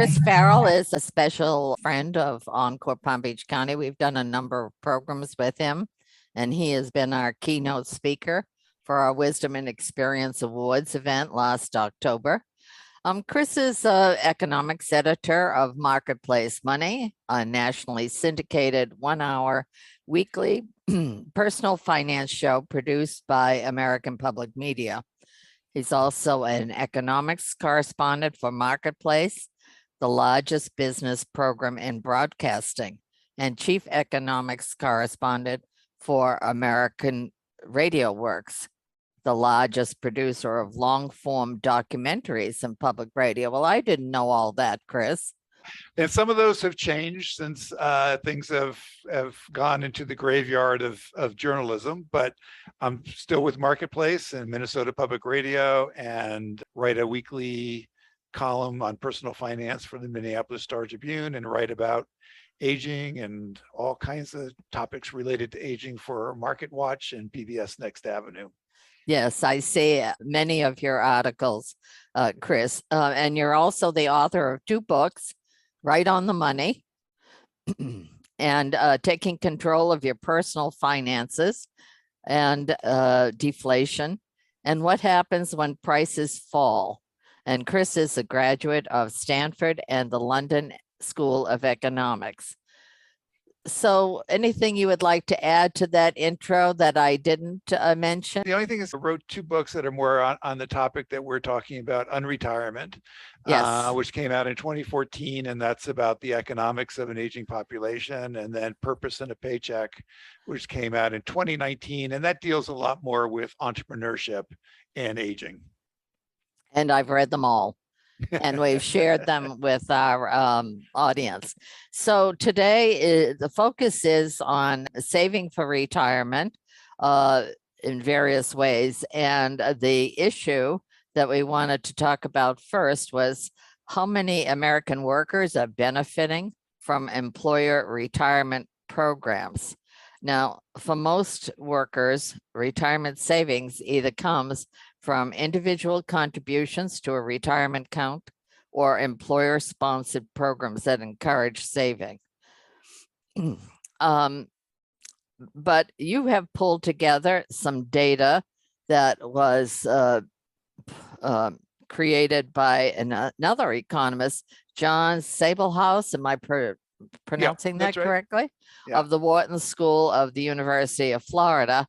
Chris Farrell is a special friend of Encore Palm Beach County. We've done a number of programs with him, and he has been our keynote speaker for our Wisdom and Experience Awards event last October. Chris is economics editor of Marketplace Money, a nationally syndicated 1-hour weekly personal finance show produced by American Public Media. He's also an economics correspondent for Marketplace, the largest business program in broadcasting, and chief economics correspondent for American Radio Works, the largest producer of long-form documentaries in public radio. Well, I didn't know all that, Chris. And some of those have changed since things have gone into the graveyard of journalism, but I'm still with Marketplace and Minnesota Public Radio and write a weekly column on personal finance for the Minneapolis Star-Tribune and write about aging and all kinds of topics related to aging for MarketWatch and PBS Next Avenue. Yes, I see many of your articles, Chris, and you're also the author of 2 books, Right on the Money and Taking Control of Your Personal Finances and Deflation, and What Happens When Prices Fall. And Chris is a graduate of Stanford and the London School of Economics. So anything you would like to add to that intro that I didn't mention? The only thing is I wrote 2 books that are more on the topic that we're talking about, Unretirement, Yes. Which came out in 2014, and that's about the economics of an aging population, and then Purpose and a Paycheck, which came out in 2019, and that deals a lot more with entrepreneurship and aging. And I've read them all. And we've shared them with our audience. So today, the focus is on saving for retirement in various ways. And the issue that we wanted to talk about first was how many American workers are benefiting from employer retirement programs. Now, for most workers, retirement savings either comes from individual contributions to a retirement account or employer-sponsored programs that encourage saving. But you have pulled together some data that was created by another economist, John Sabelhaus. Am I pronouncing that correctly? Right. Yeah. Of the Wharton School of the University of Florida,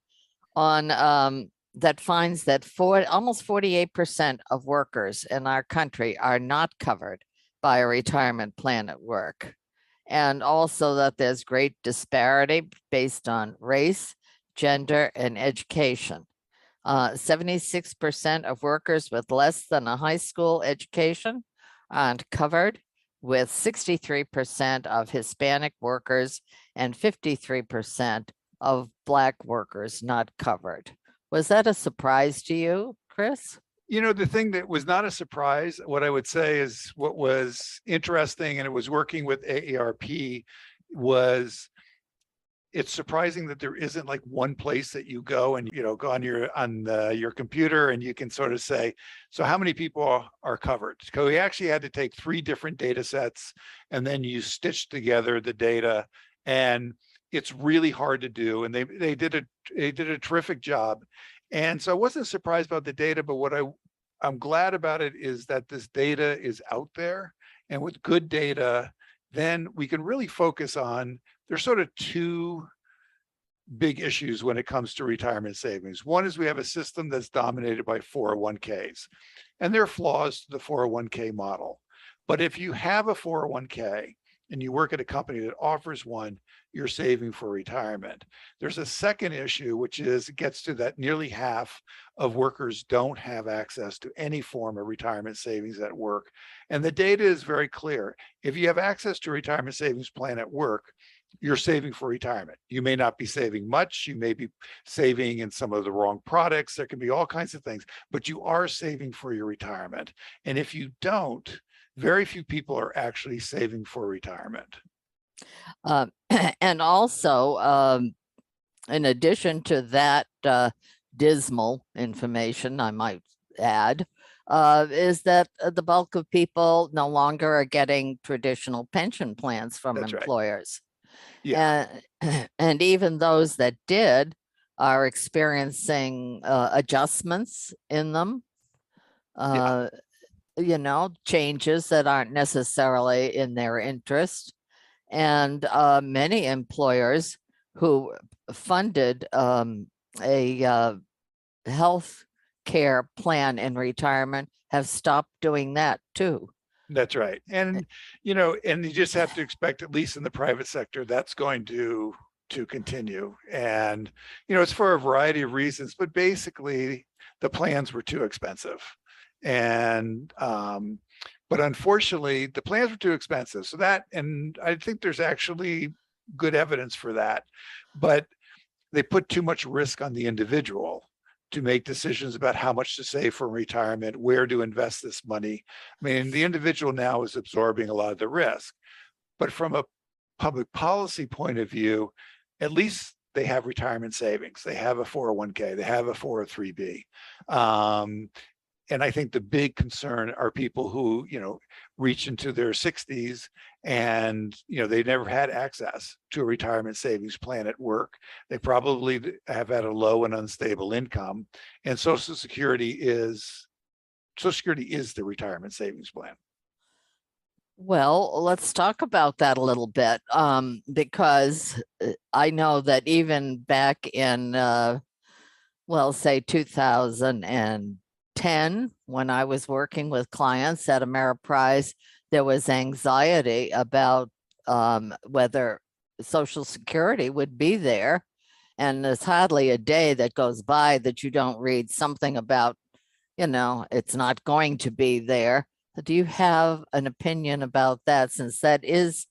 on that finds that almost 48% of workers in our country are not covered by a retirement plan at work. And also that there's great disparity based on race, gender, and education. 76% of workers with less than a high school education aren't covered, with 63% of Hispanic workers and 53% of Black workers not covered. Was that a surprise to you, Chris? You know, the thing that was not a surprise, what I would say is what was interesting, and it was working with AARP, was it's surprising that there isn't like one place that you go and, you know, go on your computer and you can sort of say, so how many people are covered? So we actually had to take 3 different data sets and then you stitch together the data, and it's really hard to do. And they did a terrific job. And so I wasn't surprised about the data, but what I'm glad about it is that this data is out there, and with good data, then we can really focus on, there's sort of 2 big issues when it comes to retirement savings. One is we have a system that's dominated by 401ks, and there are flaws to the 401k model. But if you have a 401k and you work at a company that offers one, you're saving for retirement. There's a second issue, which is it gets to that nearly half of workers don't have access to any form of retirement savings at work. And the data is very clear. If you have access to a retirement savings plan at work, you're saving for retirement. You may not be saving much. You may be saving in some of the wrong products. There can be all kinds of things, but you are saving for your retirement. And if you don't, very few people are actually saving for retirement. And also, in addition to that dismal information, I might add, is that the bulk of people no longer are getting traditional pension plans from That's right. employers. Yeah, And even those that did are experiencing adjustments in them, yeah, uh, changes that aren't necessarily in their interest. And many employers who funded a health care plan in retirement have stopped doing that too. that's right. And, and you just have to expect, at least in the private sector, that's going to continue. And, it's for a variety of reasons, but basically the plans were too expensive. And, but unfortunately, the plans were too expensive. So that, and I think there's actually good evidence for that, but they put too much risk on the individual to make decisions about how much to save for retirement, where to invest this money. I mean, the individual now is absorbing a lot of the risk, but from a public policy point of view, at least they have retirement savings. They have a 401k, they have a 403b. And I think the big concern are people who, reach into their 60s and, they never had access to a retirement savings plan at work. They probably have had a low and unstable income, and Social Security is the retirement savings plan. Well, let's talk about that a little bit, because I know that even back in, say 2010, when I was working with clients at Ameriprise, there was anxiety about whether Social Security would be there. And there's hardly a day that goes by that you don't read something about, it's not going to be there. Do you have an opinion about that? Since that is,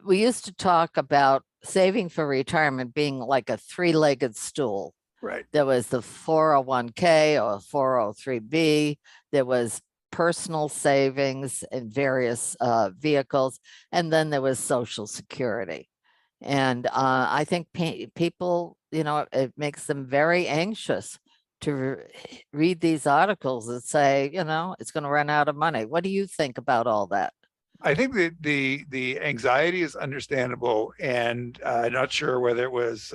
we used to talk about saving for retirement being like a three-legged stool. Right. There was the 401k or 403b. There was personal savings in various vehicles. And then there was Social Security. And I think people, it makes them very anxious to read these articles that say, it's going to run out of money. What do you think about all that? I think that the anxiety is understandable, and I'm not sure whether it was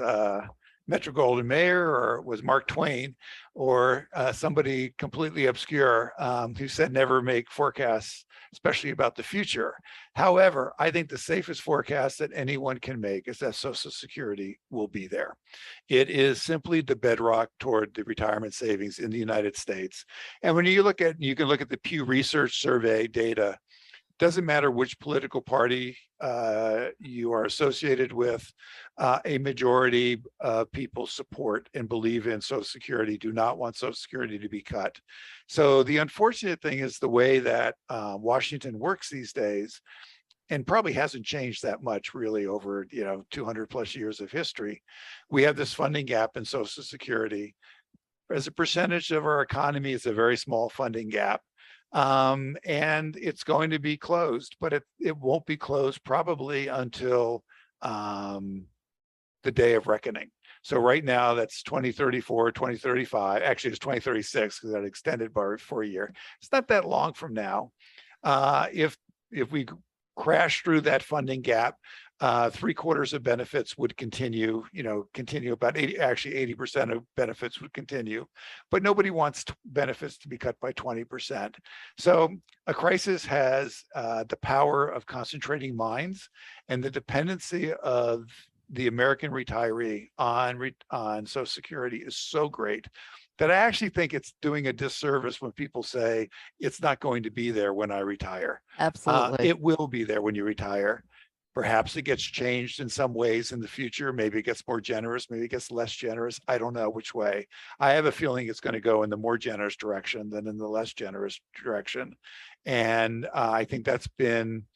Metro Goldwyn Mayer or it was Mark Twain or somebody completely obscure who said never make forecasts, especially about the future. However, I think the safest forecast that anyone can make is that Social Security will be there. It is simply the bedrock toward the retirement savings in the United States. And when you can look at the Pew Research Survey data. Doesn't matter which political party you are associated with, a majority of people support and believe in Social Security, do not want Social Security to be cut. So the unfortunate thing is the way that Washington works these days, and probably hasn't changed that much really over 200 plus years of history. We have this funding gap in Social Security. As a percentage of our economy, it's a very small funding gap. And it's going to be closed, but it won't be closed probably until the day of reckoning. So right now that's 2034, 2035. Actually, it's 2036 because that extended by for a year. It's not that long from now. If we crash through that funding gap, 3/4 of benefits would continue, about 80% of benefits would continue, but nobody wants benefits to be cut by 20%. So a crisis has the power of concentrating minds, and the dependency of the American retiree on Social Security is so great that I actually think it's doing a disservice when people say it's not going to be there when I retire. Absolutely. It will be there when you retire. Perhaps it gets changed in some ways in the future. Maybe it gets more generous, maybe it gets less generous. I don't know which way. I have a feeling it's going to go in the more generous direction than in the less generous direction. And I think that's been,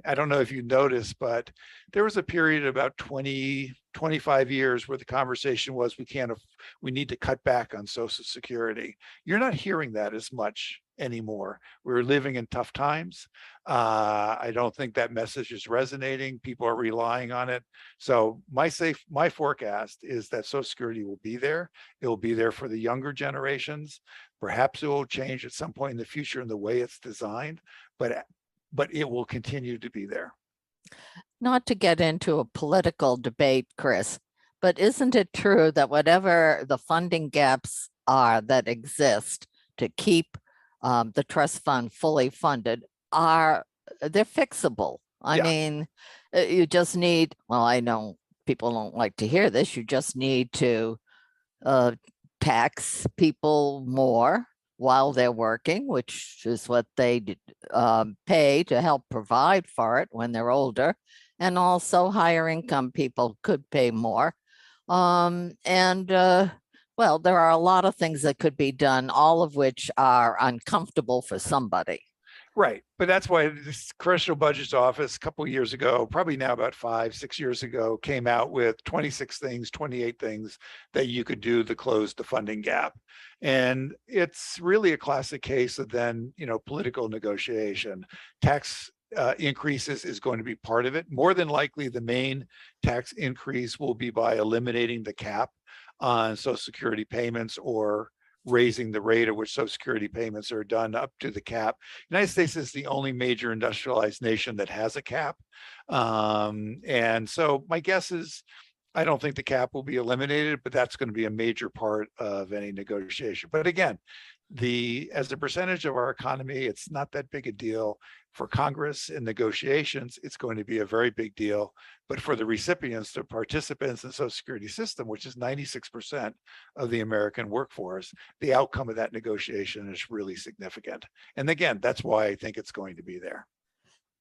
I don't know if you noticed, but there was a period of about 25 years where the conversation was we need to cut back on Social Security. You're not hearing that as much anymore. We're living in tough times. I don't think that message is resonating. People are relying on it. So my forecast is that Social Security will be there. It will be there for the younger generations. Perhaps it will change at some point in the future in the way it's designed, but it will continue to be there. Not to get into a political debate, Chris, but isn't it true that whatever the funding gaps are that exist to keep the trust fund fully funded they're fixable? I Yeah. mean, you just need, well, I know people don't like to hear this, you just need to tax people more while they're working, which is what they pay to help provide for it when they're older. And also higher income people could pay more. Well, there are a lot of things that could be done, all of which are uncomfortable for somebody. Right. But that's why this Congressional Budget Office a couple of years ago, probably now about 5-6 years ago, came out with 26 things, 28 things that you could do to close the funding gap. And it's really a classic case of then, political negotiation. Tax increases is going to be part of it. More than likely, the main tax increase will be by eliminating the cap on Social Security payments or raising the rate at which Social Security payments are done up to the cap. United States is the only major industrialized nation that has a cap. And so my guess is I don't think the cap will be eliminated, but that's going to be a major part of any negotiation. But again, as a percentage of our economy, it's not that big a deal. For Congress and negotiations, it's going to be a very big deal. But for the recipients, the participants in the Social Security system, which is 96% of the American workforce, the outcome of that negotiation is really significant. And again, that's why I think it's going to be there.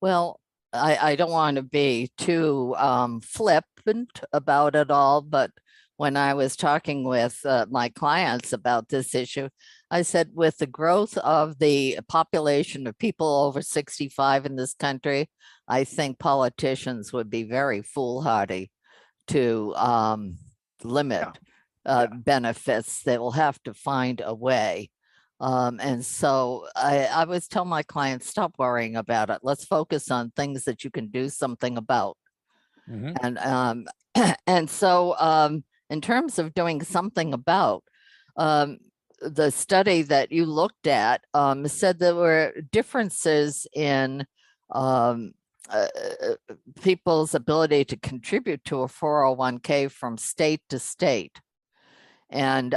Well, I don't want to be too flippant about it all, but when I was talking with my clients about this issue, I said, with the growth of the population of people over 65 in this country, I think politicians would be very foolhardy to limit benefits. They will have to find a way. And so I always tell my clients, stop worrying about it. Let's focus on things that you can do something about. Mm-hmm. And so in terms of doing something about, the study that you looked at said there were differences in people's ability to contribute to a 401k from state to state. And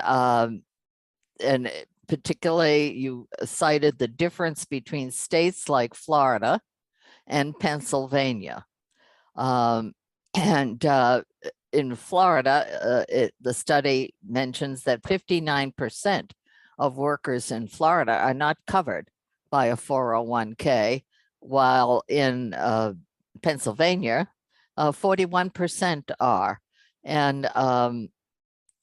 particularly you cited the difference between states like Florida and Pennsylvania. In Florida, the study mentions that 59% of workers in Florida are not covered by a 401k, while in Pennsylvania, 41% are. And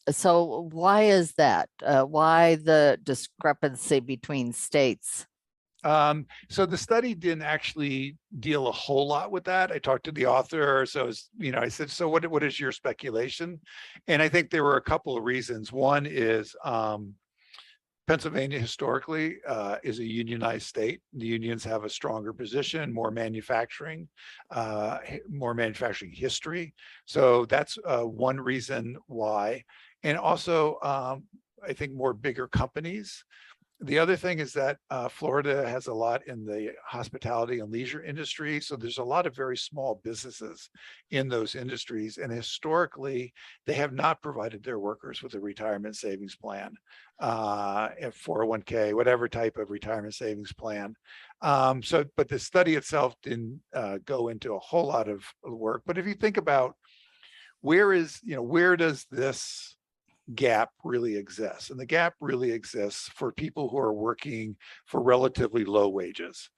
so why is that? Why the discrepancy between states? So the study didn't actually deal a whole lot with that. I talked to the author. So, I said, so what is your speculation? And I think there were a couple of reasons. One is Pennsylvania historically is a unionized state. The unions have a stronger position, more manufacturing history. So that's one reason why. And also, I think more bigger companies. The other thing is that Florida has a lot in the hospitality and leisure industry. So there's a lot of very small businesses in those industries. And historically, they have not provided their workers with a retirement savings plan, a 401k, whatever type of retirement savings plan. But the study itself didn't go into a whole lot of work. But if you think about where does this gap really exists? And the gap really exists for people who are working for relatively low wages,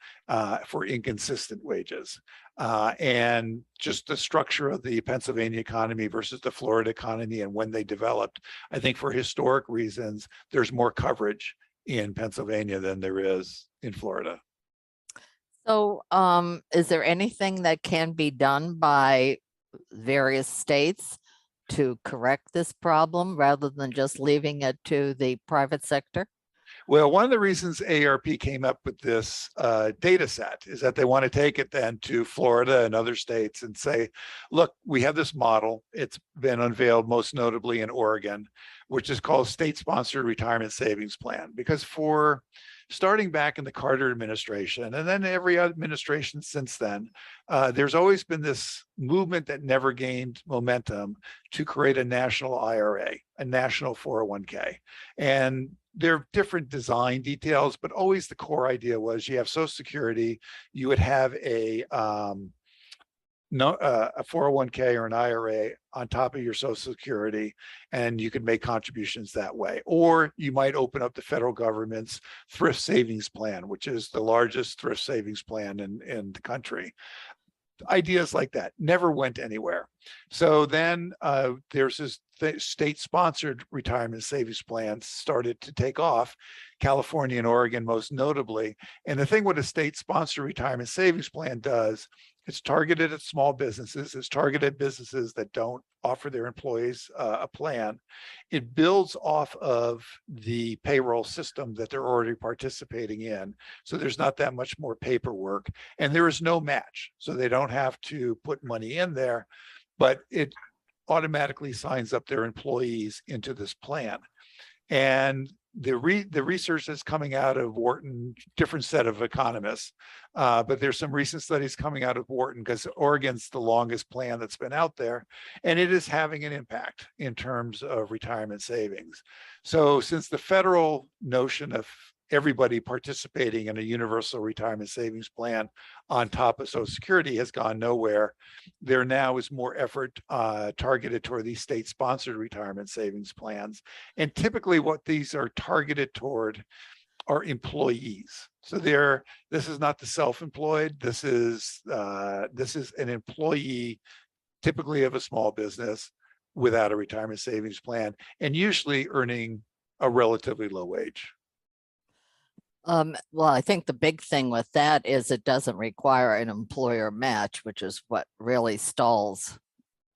for inconsistent wages. And just the structure of the Pennsylvania economy versus the Florida economy and when they developed, I think for historic reasons, there's more coverage in Pennsylvania than there is in Florida. So is there anything that can be done by various states to correct this problem rather than just leaving it to the private sector? Well, one of the reasons AARP came up with this data set is that they want to take it then to Florida and other states and say, look, we have this model. It's been unveiled most notably in Oregon, which is called state-sponsored retirement savings plan. Because for starting back in the Carter administration and then every administration since then, there's always been this movement that never gained momentum to create a national IRA, a national 401k. And there are different design details, but always the core idea was you have Social Security, you would have a 401k or an IRA on top of your Social Security, and you could make contributions that way. Or you might open up the federal government's thrift savings plan, which is the largest thrift savings plan in the country. Ideas like that never went anywhere. So then there's this state-sponsored retirement savings plans started to take off, California and Oregon most notably. And the thing what a state-sponsored retirement savings plan does, it's targeted at small businesses. It's targeted at businesses that don't offer their employees a plan. It builds off of the payroll system that they're already participating in. So there's not that much more paperwork, and there is no match. So they don't have to put money in there, but it automatically signs up their employees into this plan. And the research that's coming out of Wharton, different set of economists, but there's some recent studies coming out of Wharton because Oregon's the longest plan that's been out there, and it is having an impact in terms of retirement savings. So since the federal notion of everybody participating in a universal retirement savings plan on top of Social Security has gone nowhere, there now is more effort targeted toward these state-sponsored retirement savings plans. And typically what these are targeted toward are employees. So this is not the self-employed. This is an employee, typically of a small business without a retirement savings plan, and usually earning a relatively low wage. Well, I think the big thing with that is it doesn't require an employer match, which is what really stalls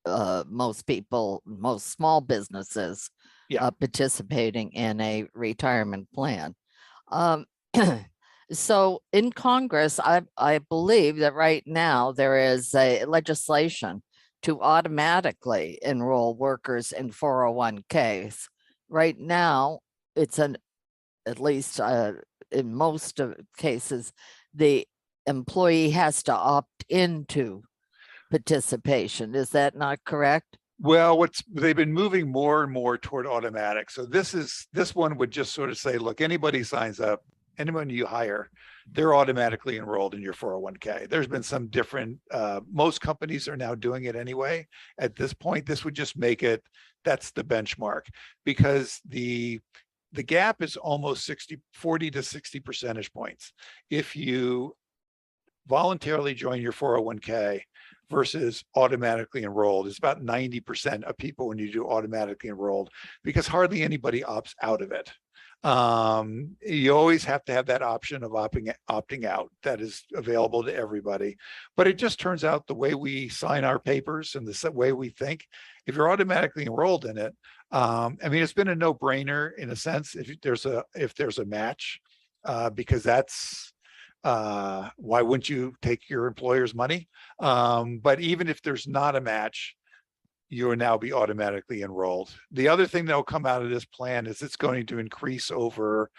most people, most small businesses participating in a retirement plan. So in Congress, I believe that right now there is a legislation to automatically enroll workers in 401ks. Right now, it's at least in most of cases, the employee has to opt into participation. Is that not correct? Well, they've been moving more and more toward automatic. So this one would just sort of say, look, anybody signs up, anyone you hire, they're automatically enrolled in your 401k. There's been some different, most companies are now doing it anyway. At this point, this would just make it, that's the benchmark, because the gap is almost 40 to 60 percentage points. If you voluntarily join your 401k versus automatically enrolled, it's about 90% of people when you do automatically enrolled, because hardly anybody opts out of it. You always have to have that option of opting out that is available to everybody. But it just turns out the way we sign our papers and the way we think, if you're automatically enrolled in it, I mean, it's been a no-brainer in a sense if there's a match, because that's why wouldn't you take your employer's money? But even if there's not a match, you will now be automatically enrolled. The other thing that will come out of this plan is it's going to increase over,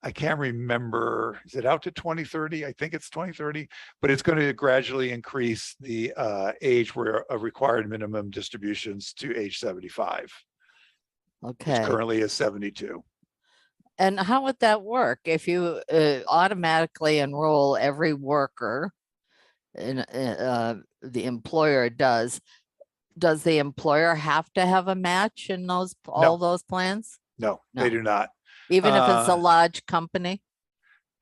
I can't remember, is it out to 2030? I think it's 2030, but it's going to gradually increase the age where a required minimum distributions to age 75. Okay. Which currently is 72. And how would that work if you automatically enroll every worker and the employer does the employer have to have a match in all those plans? No, they do not. Even if it's a large company?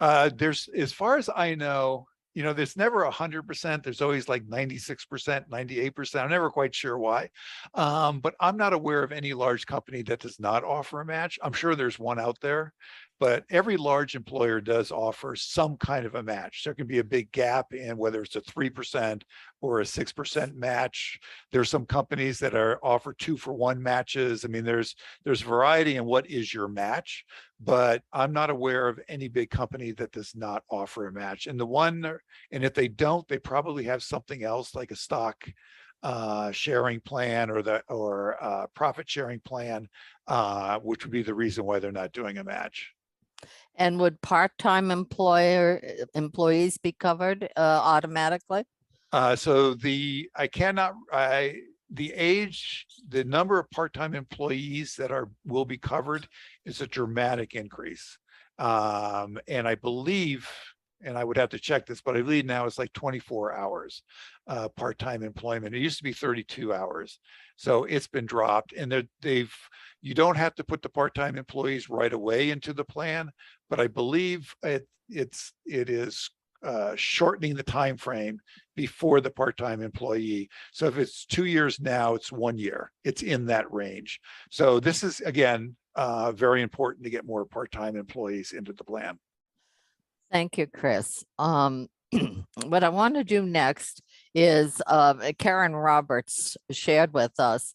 There's, as far as I know, there's never 100%. There's always like 96%, 98%. I'm never quite sure why. But I'm not aware of any large company that does not offer a match. I'm sure there's one out there, but every large employer does offer some kind of a match. There can be a big gap in whether it's a 3% or a 6% match. There's some companies that offer 2-for-1 matches. I mean, there's variety in what is your match, but I'm not aware of any big company that does not offer a match. And if they don't, they probably have something else like a stock sharing plan or profit sharing plan, which would be the reason why they're not doing a match. And would part-time employees be covered automatically? So the number of part-time employees that will be covered is a dramatic increase. And I believe, and I would have to check this, but I believe now it's like 24 hours part-time employment. It used to be 32 hours. So it's been dropped, and you don't have to put the part-time employees right away into the plan, but I believe it is shortening the time frame before the part-time employee. So if it's 2 years now, it's 1 year. It's in that range. So this is, again, very important to get more part-time employees into the plan. Thank you, Chris. What I want to do next is Karen Roberts shared with us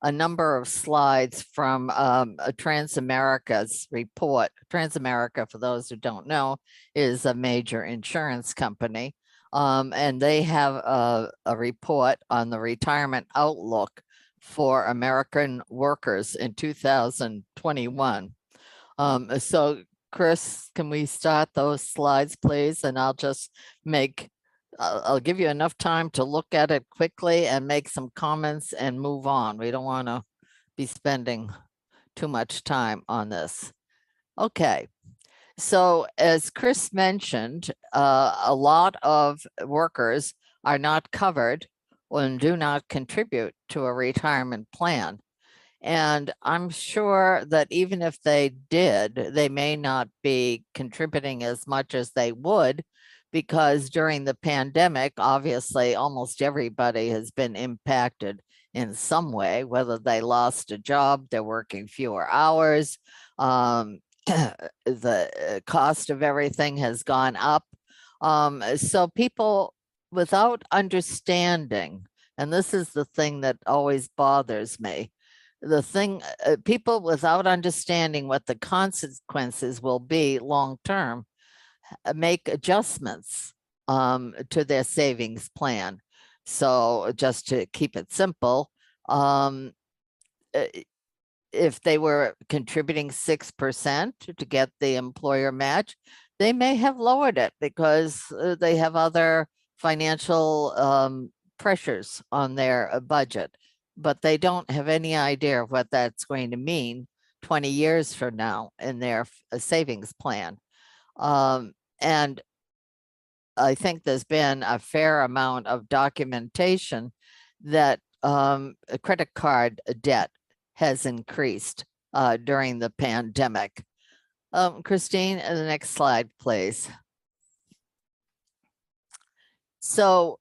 a number of slides from Transamerica's report. Transamerica, for those who don't know, is a major insurance company. And they have a report on the retirement outlook for American workers in 2021. So Chris, can we start those slides, please? And I'll just I'll give you enough time to look at it quickly and make some comments and move on. We don't want to be spending too much time on this. Okay. So as Chris mentioned, a lot of workers are not covered and do not contribute to a retirement plan. And I'm sure that even if they did, they may not be contributing as much as they would, because during the pandemic, obviously, almost everybody has been impacted in some way, whether they lost a job, they're working fewer hours, the cost of everything has gone up. So people without understanding, and this is the thing that always bothers me, people without understanding what the consequences will be long term make adjustments to their savings plan. So just to keep it simple, if they were contributing 6% to get the employer match, they may have lowered it because they have other financial pressures on their budget, but they don't have any idea of what that's going to mean 20 years from now in their savings plan. And I think there's been a fair amount of documentation that credit card debt has increased during the pandemic. Christine, the next slide, please. So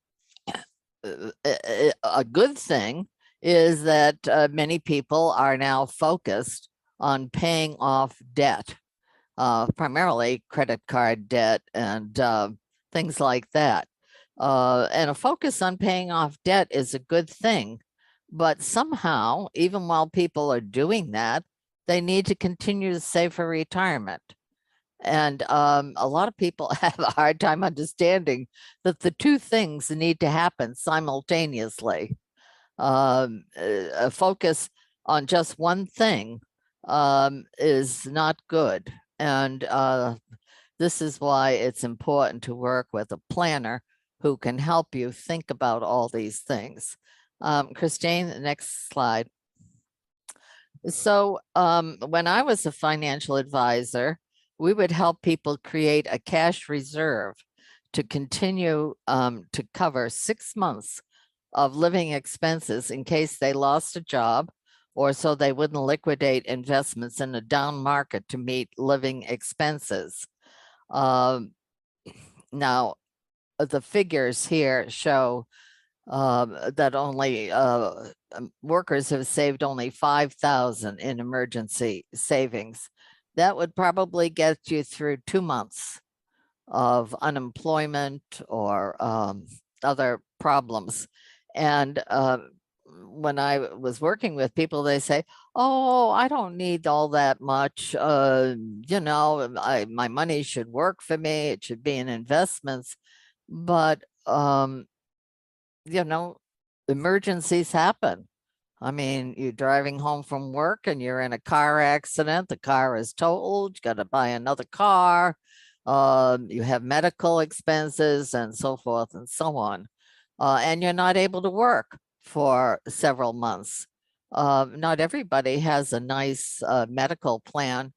a good thing is that many people are now focused on paying off debt, primarily credit card debt and things like that. And a focus on paying off debt is a good thing, but somehow, even while people are doing that, they need to continue to save for retirement. And a lot of people have a hard time understanding that the two things need to happen simultaneously. A focus on just one thing is not good. And this is why it's important to work with a planner who can help you think about all these things. Christine, the next slide. So when I was a financial advisor, we would help people create a cash reserve to continue to cover 6 months of living expenses in case they lost a job, or so they wouldn't liquidate investments in a down market to meet living expenses. Now, the figures here show that only workers have saved only $5,000 in emergency savings that would probably get you through 2 months of unemployment or other problems. And when I was working with people, they say, "Oh, I don't need all that much. My money should work for me. It should be in investments." But you know, emergencies happen. I mean, you're driving home from work and you're in a car accident. The car is totaled. You got to buy another car. You have medical expenses and so forth and so on. And you're not able to work for several months. Not everybody has a nice medical plan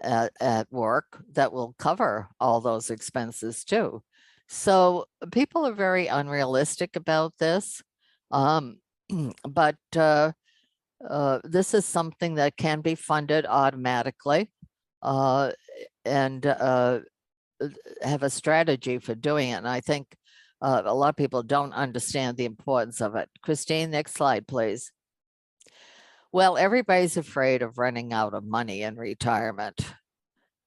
at work that will cover all those expenses too. So people are very unrealistic about this. Um, but this is something that can be funded automatically and have a strategy for doing it. And I think a lot of people don't understand the importance of it. Christine, next slide, please. Well, everybody's afraid of running out of money in retirement.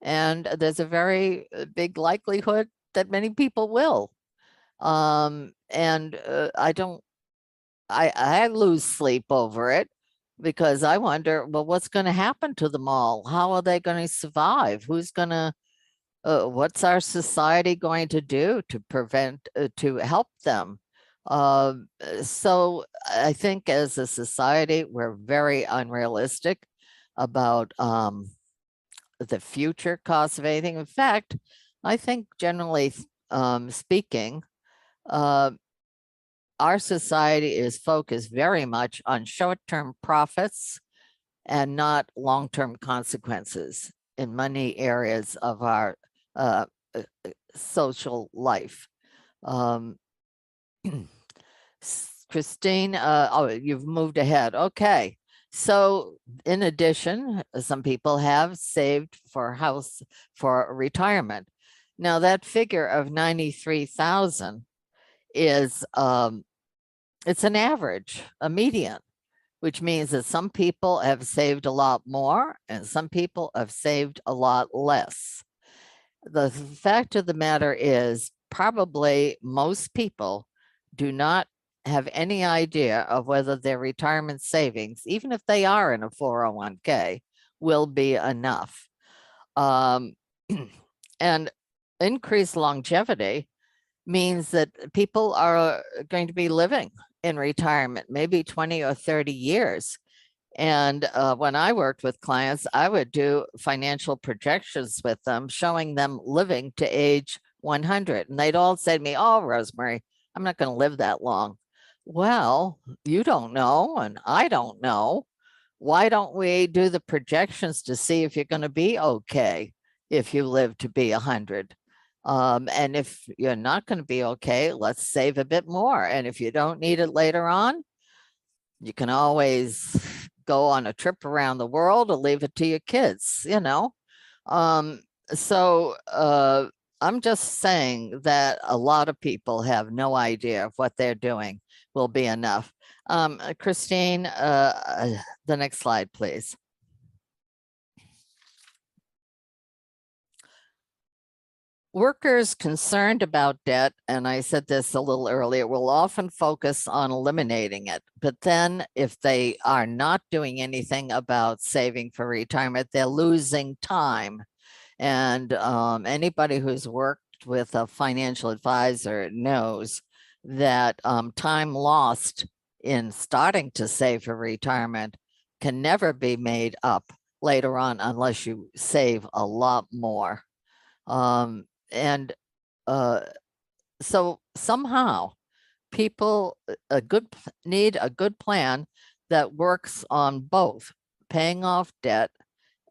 And there's a very big likelihood that many people will. I lose sleep over it because I wonder, well, what's going to happen to them all? How are they going to survive? What's our society going to do to help them? So I think as a society, we're very unrealistic about the future cost of anything. In fact, I think generally speaking, our society is focused very much on short-term profits and not long-term consequences in many areas of our social life. Christine, oh, you've moved ahead. Okay. So in addition, some people have saved for retirement. Now that figure of 93,000 is, it's an average, a median, which means that some people have saved a lot more and some people have saved a lot less. The fact of the matter is probably most people do not have any idea of whether their retirement savings, even if they are in a 401k, will be enough. And increased longevity means that people are going to be living in retirement, maybe 20 or 30 years. And when I worked with clients, I would do financial projections with them, showing them living to age 100. And they'd all say to me, "Oh, Rosemary, I'm not going to live that long." Well, you don't know, and I don't know. Why don't we do the projections to see if you're going to be okay if you live to be 100? And if you're not going to be okay, let's save a bit more. And if you don't need it later on, you can always go on a trip around the world or leave it to your kids, you know. So I'm just saying that a lot of people have no idea if what they're doing will be enough. Christine, the next slide, please. Workers concerned about debt, and I said this a little earlier, will often focus on eliminating it. But then if they are not doing anything about saving for retirement, they're losing time. And anybody who's worked with a financial advisor knows that time lost in starting to save for retirement can never be made up later on unless you save a lot more. And so somehow people need a good plan that works on both paying off debt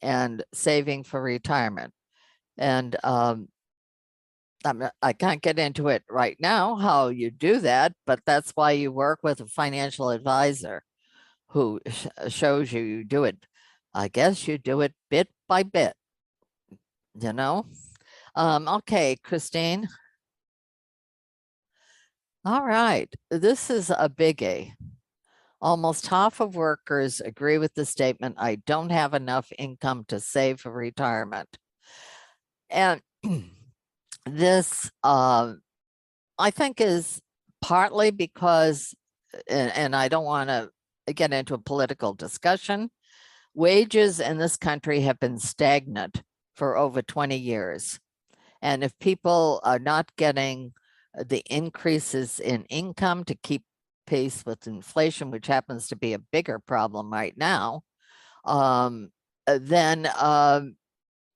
and saving for retirement. And I can't get into it right now how you do that, but that's why you work with a financial advisor who shows you do it. I guess you do it bit by bit, you know? Okay, Christine. All right, this is a biggie. Almost half of workers agree with the statement, I don't have enough income to save for retirement. And this, I think, is partly because, and I don't want to get into a political discussion, wages in this country have been stagnant for over 20 years. And if people are not getting the increases in income to keep pace with inflation, which happens to be a bigger problem right now, then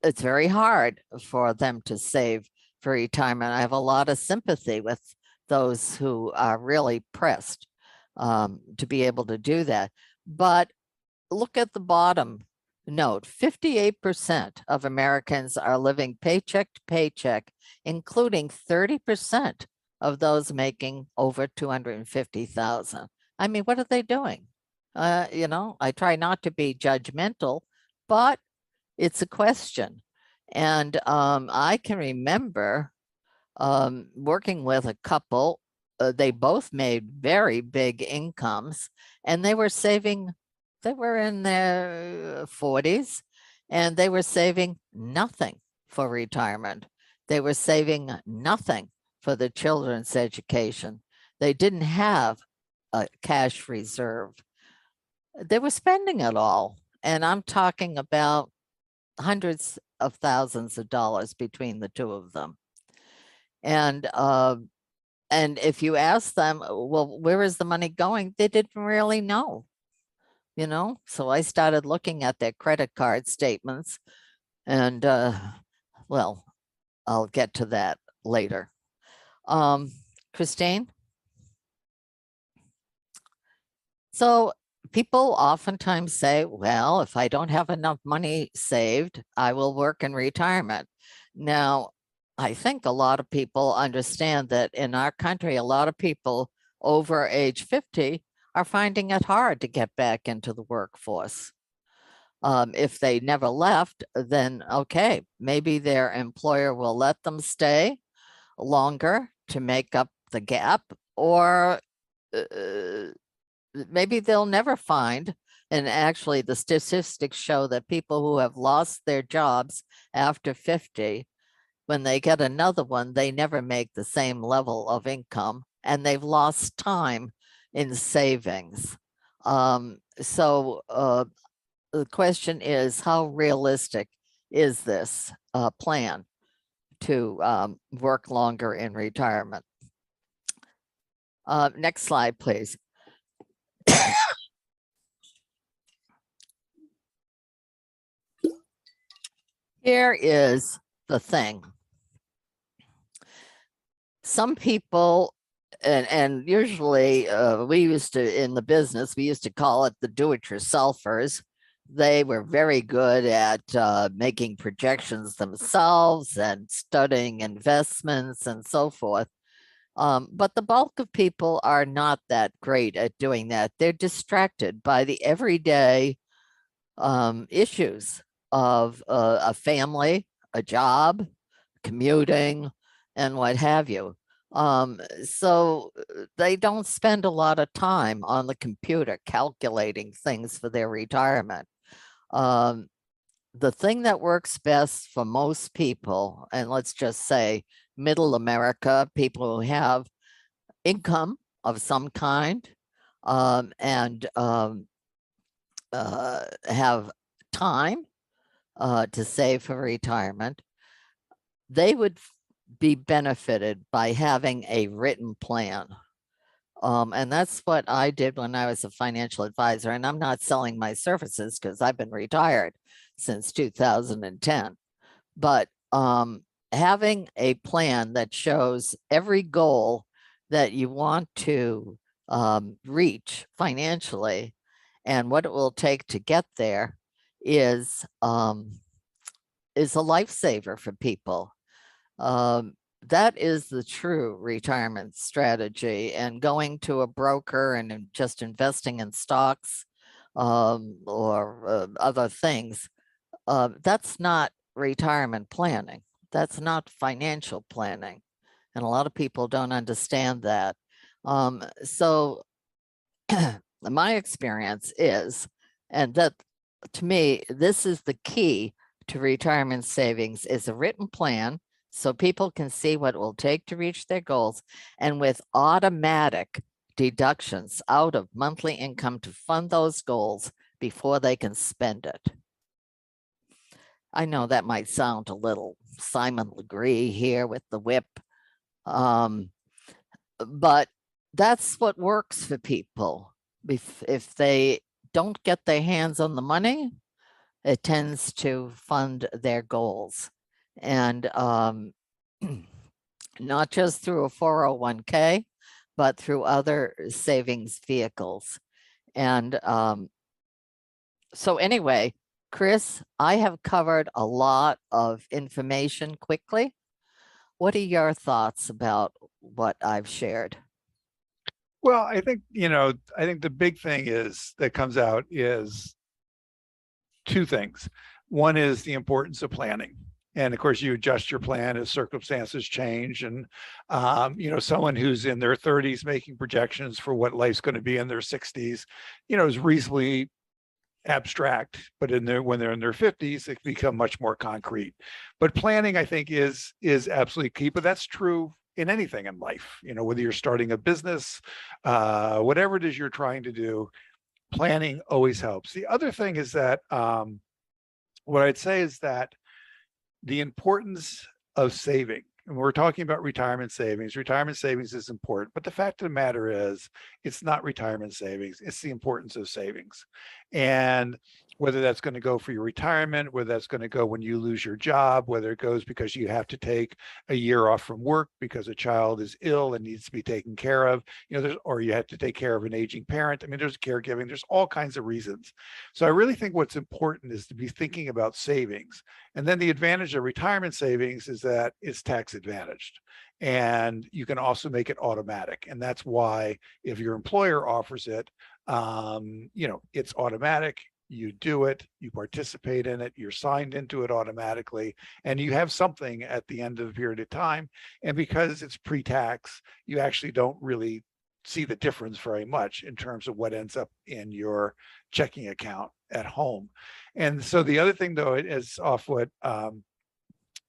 it's very hard for them to save for retirement. I have a lot of sympathy with those who are really pressed to be able to do that. But look at the bottom note, 58% of Americans are living paycheck to paycheck, including 30% of those making over 250,000. I mean, what are they doing? You know, I try not to be judgmental, but it's a question. And I can remember working with a couple. They both made very big incomes, and they were saving. They were in their 40s, and they were saving nothing for retirement. They were saving nothing for the children's education. They didn't have a cash reserve. They were spending it all. And I'm talking about hundreds of thousands of dollars between the two of them. And if you ask them, well, where is the money going? They didn't really know, you know? So I started looking at their credit card statements and, well, I'll get to that later. Christine? So people oftentimes say, well, if I don't have enough money saved, I will work in retirement. Now, I think a lot of people understand that in our country, a lot of people over age 50 are finding it hard to get back into the workforce. If they never left, then okay, maybe their employer will let them stay longer to make up the gap, or maybe they'll never find. And actually, the statistics show that people who have lost their jobs after 50, when they get another one, they never make the same level of income, and they've lost time in savings. So the question is, how realistic is this plan to work longer in retirement? Next slide, please. Here is the thing. Some people, and usually we used to, in the business, we used to call it the do-it-yourselfers. They were very good at making projections themselves and studying investments and so forth. But the bulk of people are not that great at doing that. They're distracted by the everyday issues of a family, a job, commuting, and what have you. So they don't spend a lot of time on the computer calculating things for their retirement. The thing that works best for most people, and let's just say middle America, people who have income of some kind, and have time to save for retirement, they would be benefited by having a written plan. And that's what I did when I was a financial advisor. And I'm not selling my services because I've been retired since 2010. But having a plan that shows every goal that you want to reach financially and what it will take to get there is a lifesaver for people. That is the true retirement strategy, and going to a broker and just investing in stocks or other things, that's not retirement planning. That's not financial planning. And a lot of people don't understand that. So my experience is, and that to me, this is the key to retirement savings, is a written plan so people can see what it will take to reach their goals, and with automatic deductions out of monthly income to fund those goals before they can spend it. I know that might sound a little Simon Legree here with the whip, but that's what works for people. If they don't get their hands on the money, it tends to fund their goals. And not just through a 401k, but through other savings vehicles. And so anyway, Chris, I have covered a lot of information quickly. What are your thoughts about what I've shared? Well, I think, I think the big thing is that comes out is two things. One is the importance of planning. And of course, you adjust your plan as circumstances change. And, someone who's in their 30s making projections for what life's going to be in their 60s, is reasonably abstract, but when they're in their 50s, it can become much more concrete. But planning, I think, is absolutely key. But that's true in anything in life, whether you're starting a business, whatever it is you're trying to do, planning always helps. The other thing is that what I'd say is that the importance of saving, and we're talking about retirement savings is important, but the fact of the matter is it's not retirement savings, it's the importance of savings. And whether that's going to go for your retirement, whether that's going to go when you lose your job, whether it goes because you have to take a year off from work because a child is ill and needs to be taken care of, or you have to take care of an aging parent. I mean, there's caregiving, there's all kinds of reasons. So I really think what's important is to be thinking about savings. And then the advantage of retirement savings is that it's tax advantaged. And you can also make it automatic. And that's why if your employer offers it, it's automatic. You do it, you participate in it, you're signed into it automatically, and you have something at the end of the period of time. And because it's pre-tax, you actually don't really see the difference very much in terms of what ends up in your checking account at home. And so the other thing, though, is off what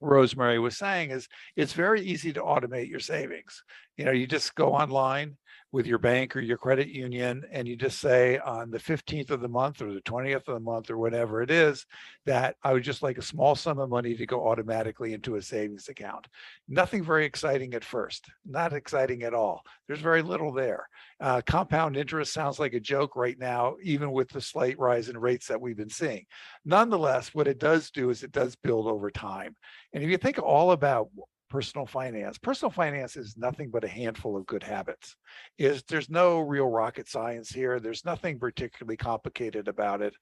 Rosemary was saying, is it's very easy to automate your savings. You just go online with your bank or your credit union, and you just say on the 15th of the month or the 20th of the month or whatever it is, that I would just like a small sum of money to go automatically into a savings account. Nothing very exciting at first, not exciting at all. There's very little there. Compound interest sounds like a joke right now, even with the slight rise in rates that we've been seeing. Nonetheless, what it does do is it does build over time. And if you think all about personal finance is nothing but a handful of good habits. There's no real rocket science here. There's nothing particularly complicated about it.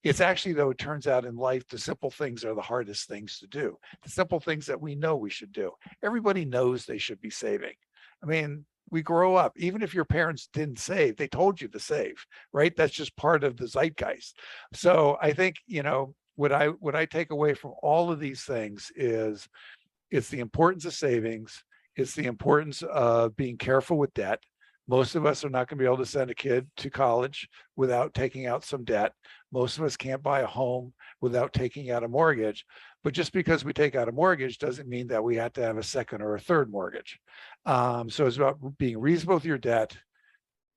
It's actually, though, it turns out in life, the simple things are the hardest things to do. The simple things that we know we should do. Everybody knows they should be saving. I mean, we grow up, even if your parents didn't save, they told you to save, right? That's just part of the zeitgeist. So I think, what I take away from all of these things is it's the importance of savings. It's the importance of being careful with debt. Most of us are not going to be able to send a kid to college without taking out some debt. Most of us can't buy a home without taking out a mortgage. But just because we take out a mortgage doesn't mean that we have to have a second or a third mortgage. So it's about being reasonable with your debt,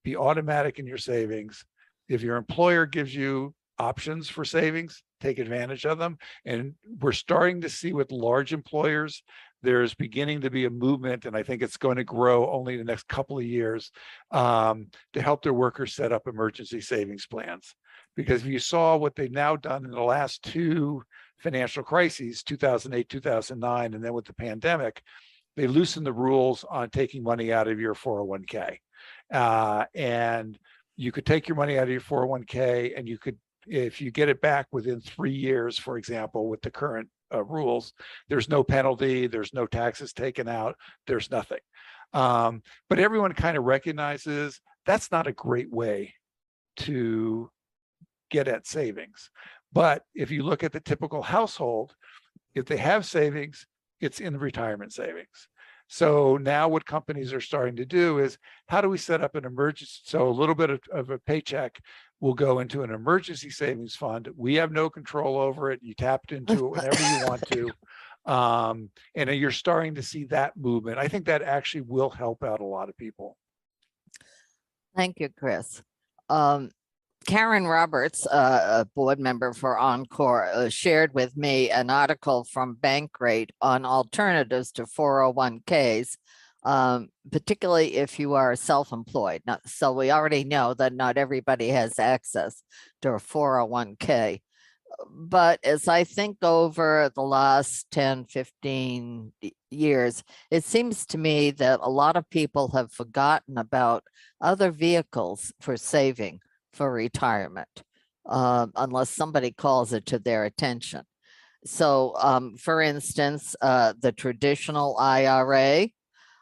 be automatic in your savings. If your employer gives you options for savings, take advantage of them. And we're starting to see with large employers, there's beginning to be a movement, and I think it's going to grow only in the next couple of years, to help their workers set up emergency savings plans. Because if you saw what they've now done in the last two financial crises, 2008, 2009, and then with the pandemic, they loosened the rules on taking money out of your 401k. And you could take your money out of your 401k, and you could, if you get it back within 3 years, for example, with the current rules, there's no penalty, there's no taxes taken out, there's nothing. But everyone kind of recognizes that's not a great way to get at savings. But if you look at the typical household, if they have savings, it's in retirement savings. So now what companies are starting to do is, how do we set up an emergency? So a little bit of a paycheck will go into an emergency savings fund. We have no control over it. You tap into it whenever you want to. And you're starting to see that movement. I think that actually will help out a lot of people. Thank you, Chris. Karen Roberts, a board member for Encore, shared with me an article from Bankrate on alternatives to 401ks, particularly if you are self-employed. So we already know that not everybody has access to a 401k. But as I think over the last 10, 15 years, it seems to me that a lot of people have forgotten about other vehicles for saving for retirement, unless somebody calls it to their attention. So, for instance, the traditional IRA,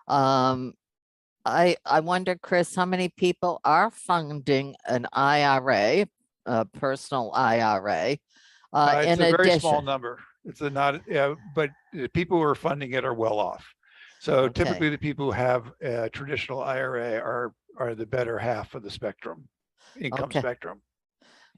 I wonder, Chris, how many people are funding an IRA, a personal IRA, It's in a very small addition? number. It's a not, but the people who are funding it are well off. So typically Okay, the people who have a traditional IRA are the better half of the spectrum, income okay, spectrum.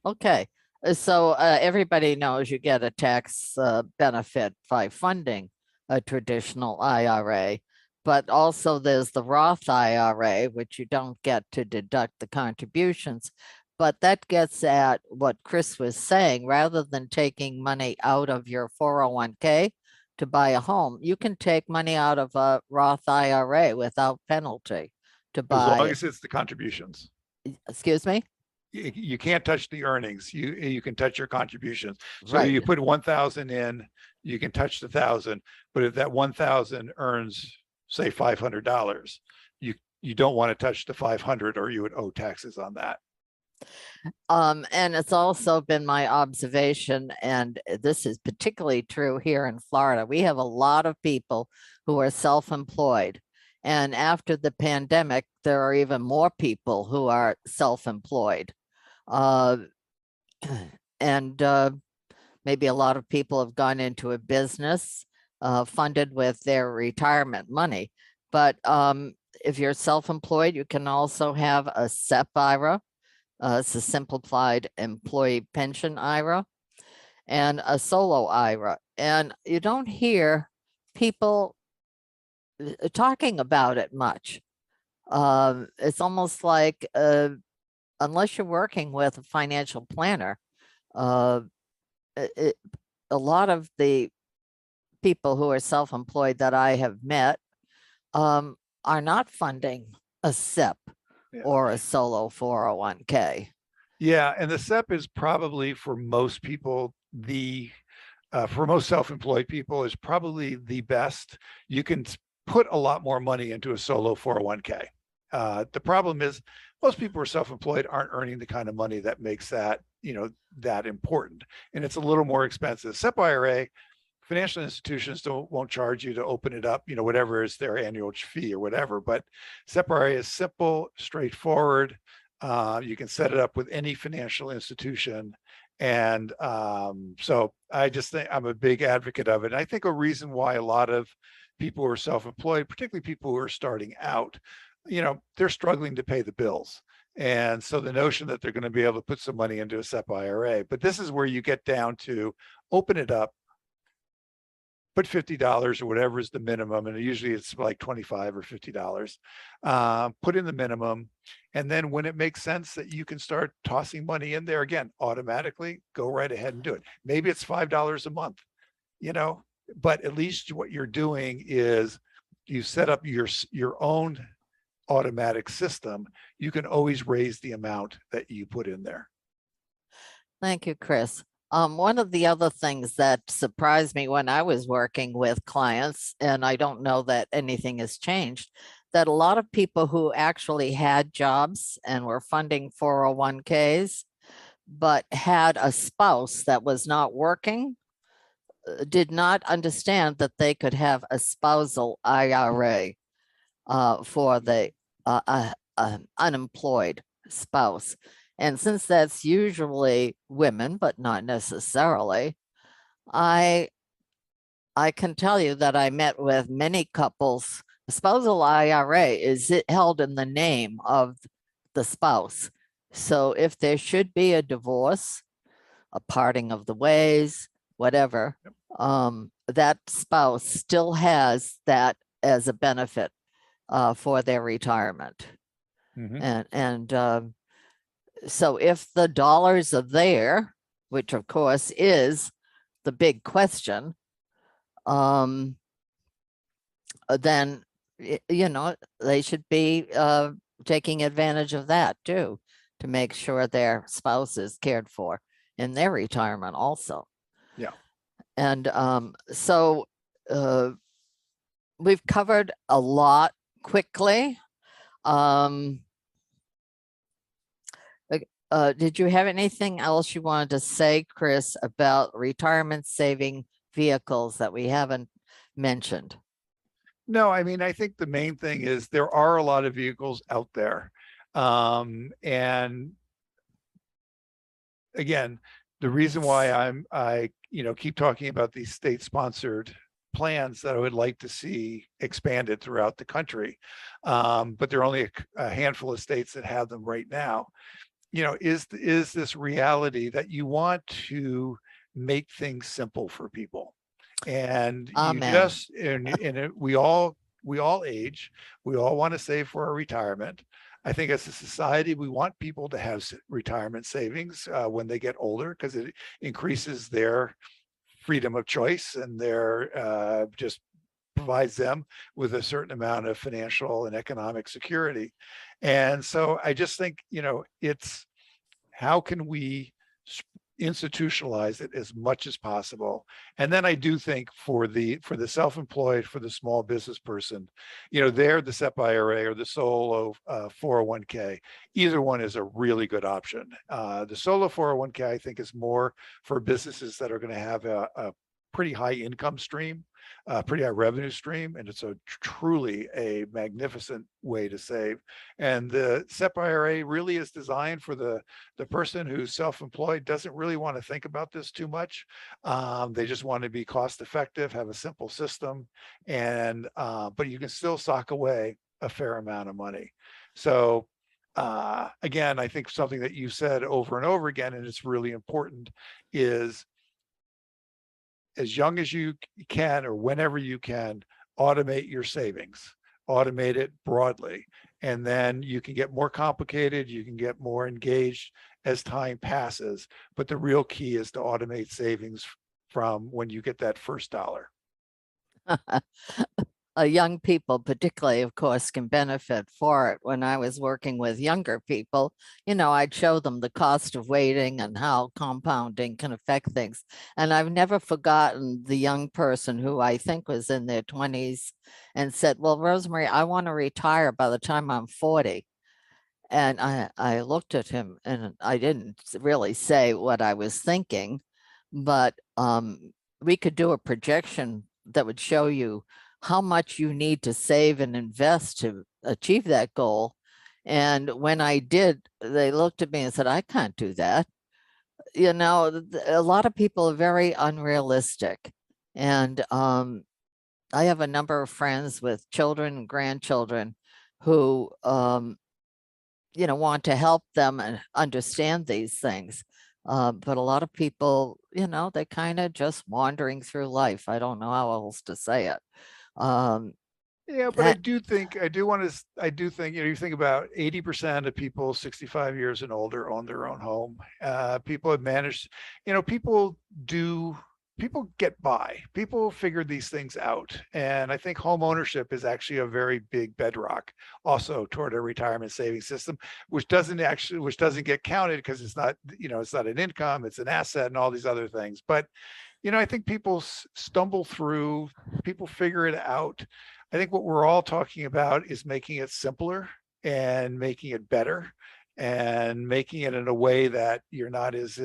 okay. So everybody knows you get a tax benefit by funding a traditional IRA, but also there's the Roth IRA, which you don't get to deduct the contributions. But that gets at what Chris was saying, rather than taking money out of your 401k to buy a home, you can take money out of a Roth IRA without penalty to As long buy, as it's the contributions. excuse me? You can't touch the earnings. You can touch your contributions. So Right. you put 1,000 in, you can touch the 1,000, but if that 1,000 earns, say $500, you don't want to touch the 500 or you would owe taxes on that. And it's also been my observation, and this is particularly true here in Florida. We have a lot of people who are self-employed. And after the pandemic, there are even more people who are self-employed. Uh, and maybe a lot of people have gone into a business funded with their retirement money. But if you're self-employed, you can also have a SEP IRA. It's a simplified employee pension IRA, and a solo IRA. And you don't hear people talking about it much. It's almost like, unless you're working with a financial planner, uh, it, a lot of the people who are self-employed that I have met are not funding a SEP or a solo 401k. Yeah, and the SEP is probably for most people for most self-employed people is probably the best. You can put a lot more money into a solo 401k. The problem is most people who are self-employed aren't earning the kind of money that makes that, that important. And it's a little more expensive. SEP IRA, financial institutions won't charge you to open it up, whatever is their annual fee or whatever. But SEP IRA is simple, straightforward. You can set it up with any financial institution. And so I just think I'm a big advocate of it. And I think a reason why a lot of people who are self-employed, particularly people who are starting out, they're struggling to pay the bills. And so the notion that they're going to be able to put some money into a SEP IRA, but this is where you get down to open it up, put $50 or whatever is the minimum. And usually it's like $25 or $50, put in the minimum. And then when it makes sense that you can start tossing money in there again, automatically go right ahead and do it. Maybe it's $5 a month, but at least what you're doing is you set up your own automatic system. You can always raise the amount that you put in there. Thank you, Chris. One of the other things that surprised me when I was working with clients, and I don't know that anything has changed, that a lot of people who actually had jobs and were funding 401ks, but had a spouse that was not working, did not understand that they could have a spousal IRA for the unemployed spouse. And since that's usually women, but not necessarily, I can tell you that I met with many couples spousal IRA is it held in the name of the spouse. So if there should be a divorce, a parting of the ways, whatever, that spouse still has that as a benefit for their retirement. And so if the dollars are there, which of course is the big question, then they should be taking advantage of that too, to make sure their spouse is cared for in their retirement also. Yeah. And so we've covered a lot quickly. Did you have anything else you wanted to say, Chris, about retirement saving vehicles that we haven't mentioned? No, I mean, I think the main thing is there are a lot of vehicles out there. And again, the reason why I keep talking about these state-sponsored plans that I would like to see expanded throughout the country, but there are only a handful of states that have them right now. Is this reality that you want to make things simple for people, and Amen. we all age, we all want to save for our retirement. I think as a society, we want people to have retirement savings when they get older, because it increases their freedom of choice, and their just provides them with a certain amount of financial and economic security. And so I just think, it's how can we institutionalize it as much as possible. And then I do think for the self-employed, for the small business person, they're the SEP IRA or the solo 401k. Either one is a really good option. The solo 401k, I think, is more for businesses that are going to have a pretty high income stream, pretty high revenue stream, and it's truly a magnificent way to save. And the SEP IRA really is designed for the person who's self-employed, doesn't really want to think about this too much. They just want to be cost effective, have a simple system, and but you can still sock away a fair amount of money. So again, I think something that you said over and over again, and it's really important, is as young as you can, or whenever you can, automate your savings, automate it broadly. And then you can get more complicated, you can get more engaged as time passes. But the real key is to automate savings from when you get that first dollar. Young people particularly, of course, can benefit for it. When I was working with younger people, I'd show them the cost of waiting and how compounding can affect things. And I've never forgotten the young person who I think was in their 20s and said, well, Rosemary, I want to retire by the time I'm 40. And I looked at him and I didn't really say what I was thinking, but we could do a projection that would show you how much you need to save and invest to achieve that goal. And when I did, they looked at me and said, I can't do that. A lot of people are very unrealistic. And I have a number of friends with children and grandchildren who, want to help them and understand these things. But a lot of people, they kind of just wandering through life. I don't know how else to say it. Yeah, but I do think, you think about 80% of people 65 years and older own their own home. People have managed, people get by, people figure these things out. And I think home ownership is actually a very big bedrock also toward a retirement savings system, which doesn't get counted because it's not, it's not an income, it's an asset and all these other things. But, I think people stumble through, people figure it out. I think what we're all talking about is making it simpler and making it better and making it in a way that you're not as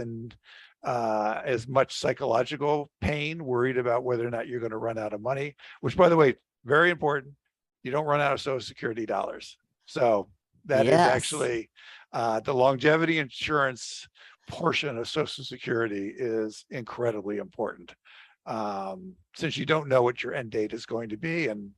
much psychological pain, worried about whether or not you're going to run out of money, which, by the way, very important. You don't run out of Social Security dollars. So that is actually the longevity insurance portion of Social Security is incredibly important, since you don't know what your end date is going to be. And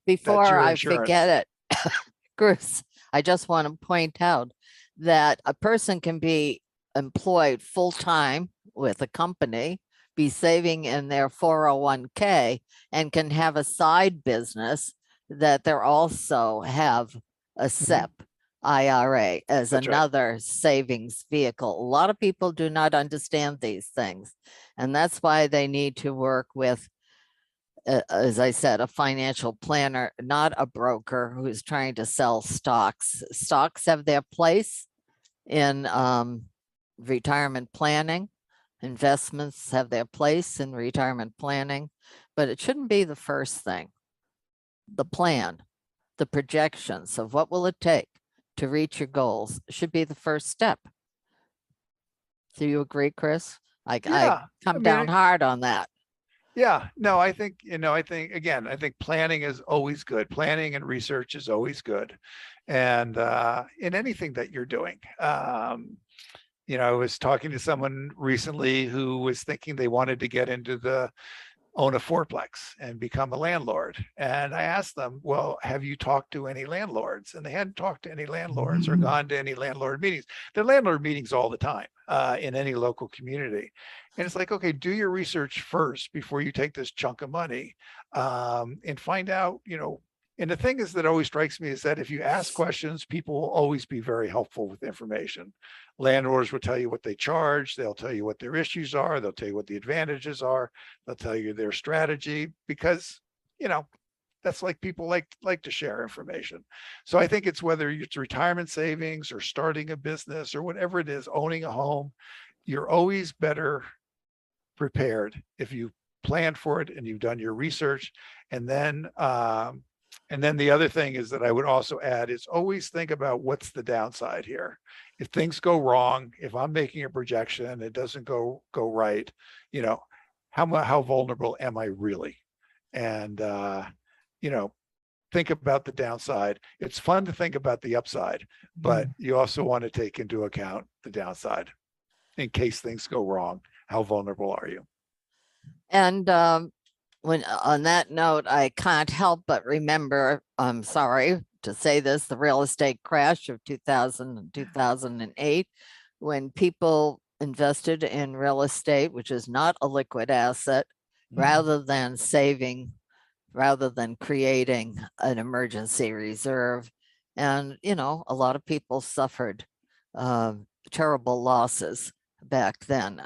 Before your I insurance. forget it, Chris, I just want to point out that a person can be employed full-time with a company, be saving in their 401k, and can have a side business that they're also have a SEP IRA as That's right. another savings vehicle. A lot of people do not understand these things, and that's why they need to work with, as I said, a financial planner, not a broker who's trying to sell stocks. Stocks have their place in retirement planning. Investments have their place in retirement planning, but it shouldn't be the first thing. The plan, the projections of what will it take to reach your goals should be the first step. Do you agree, Chris? I Yeah, come I mean, down hard on that. yeah, no, I think, I think, again, I think planning is always good. Planning and research is always good. And in anything that you're doing, I was talking to someone recently who was thinking they wanted to get into own a fourplex and become a landlord. And I asked them, well, have you talked to any landlords? And they hadn't talked to any landlords or gone to any landlord meetings. There are landlord meetings all the time in any local community. And it's like, okay, do your research first before you take this chunk of money and find out, and the thing is that always strikes me is that if you ask questions, people will always be very helpful with information. Landlords will tell you what they charge. They'll tell you what their issues are. They'll tell you what the advantages are. They'll tell you their strategy because, that's like people like to share information. So I think it's whether it's retirement savings or starting a business or whatever it is, owning a home, you're always better prepared if you planned for it and you've done your research. And then the other thing is that I would also add is always think about what's the downside here. If things go wrong, if I'm making a projection and it doesn't go right, how vulnerable am I really? And think about the downside. It's fun to think about the upside, but you also want to take into account the downside in case things go wrong. How vulnerable are you? And when on that note, I can't help but remember, I'm sorry to say this, the real estate crash of 2000 and 2008, when people invested in real estate, which is not a liquid asset, rather than saving, rather than creating an emergency reserve. And, a lot of people suffered terrible losses back then.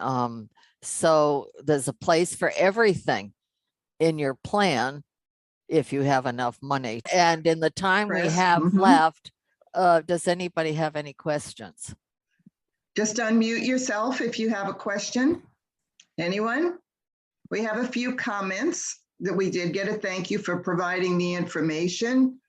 So there's a place for everything in your plan if you have enough money. And in the time we Chris? have left, does anybody have any questions? Just unmute yourself if you have a question. Anyone? We have a few comments that we did get a thank you for providing the information.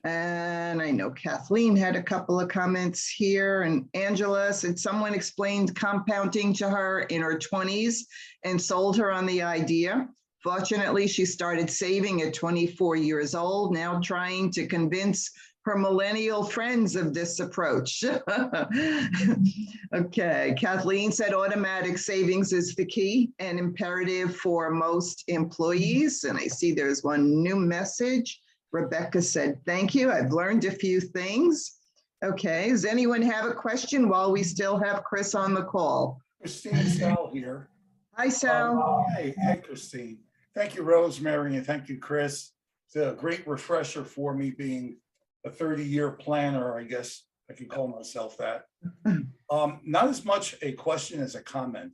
And I know Kathleen had a couple of comments here, and Angela said someone explained compounding to her in her 20s and sold her on the idea. Fortunately, she started saving at 24 years old, now trying to convince her millennial friends of this approach. Okay, Kathleen said automatic savings is the key and imperative for most employees. And I see there's one new message. Rebecca said, thank you. I've learned a few things. Okay, does anyone have a question while we still have Chris on the call? Christine Sal here. Hi, Sal. Hey, Christine. Thank you, Rosemary, and thank you, Chris. It's a great refresher for me being a 30-year planner, I guess I can call myself that. Not as much a question as a comment,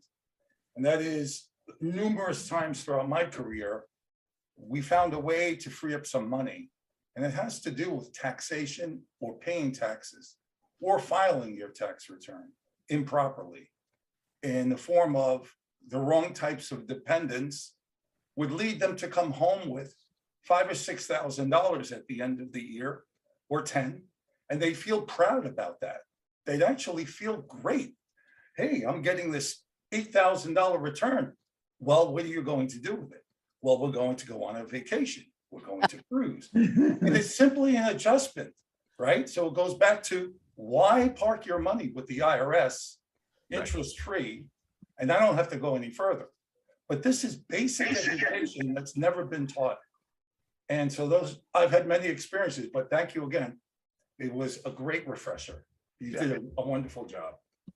and that is numerous times throughout my career, we found a way to free up some money, and it has to do with taxation or paying taxes or filing your tax return improperly in the form of the wrong types of dependents would lead them to come home with $5,000 or $6,000 at the end of the year or 10, and they feel proud about that. They'd actually feel great. Hey, I'm getting this $8,000 return. Well, what are you going to do with it? Well, we're going to go on a vacation. We're going to cruise. And it's simply an adjustment, right? So it goes back to why park your money with the IRS interest-free, and I don't have to go any further. But this is basic education that's never been taught. And so I've had many experiences, but thank you again. It was a great refresher. You did a wonderful job.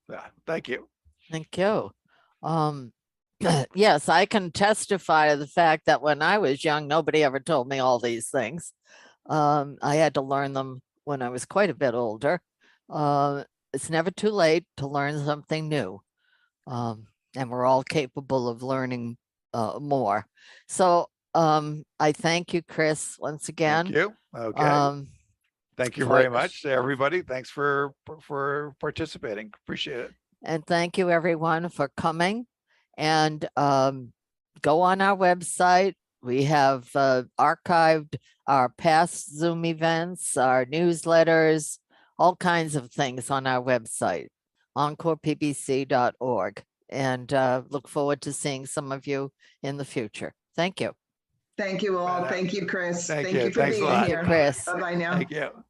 Yeah, thank you. Thank you. Yes, I can testify to the fact that when I was young, nobody ever told me all these things. I had to learn them when I was quite a bit older. It's never too late to learn something new. And we're all capable of learning more. So I thank you, Chris, once again. Thank you. Okay. Thank you for very this. much to everybody. Thanks for participating. Appreciate it. And thank you everyone for coming, and go on our website. We have archived our past Zoom events, our newsletters, all kinds of things on our website, encorepbc.org. And look forward to seeing some of you in the future. Thank you. Thank you all. Bye now. Thank you, Chris. Thank Thank you. you for Thanks a being lot. Thank you, here. Chris. Bye-bye now. Thank you.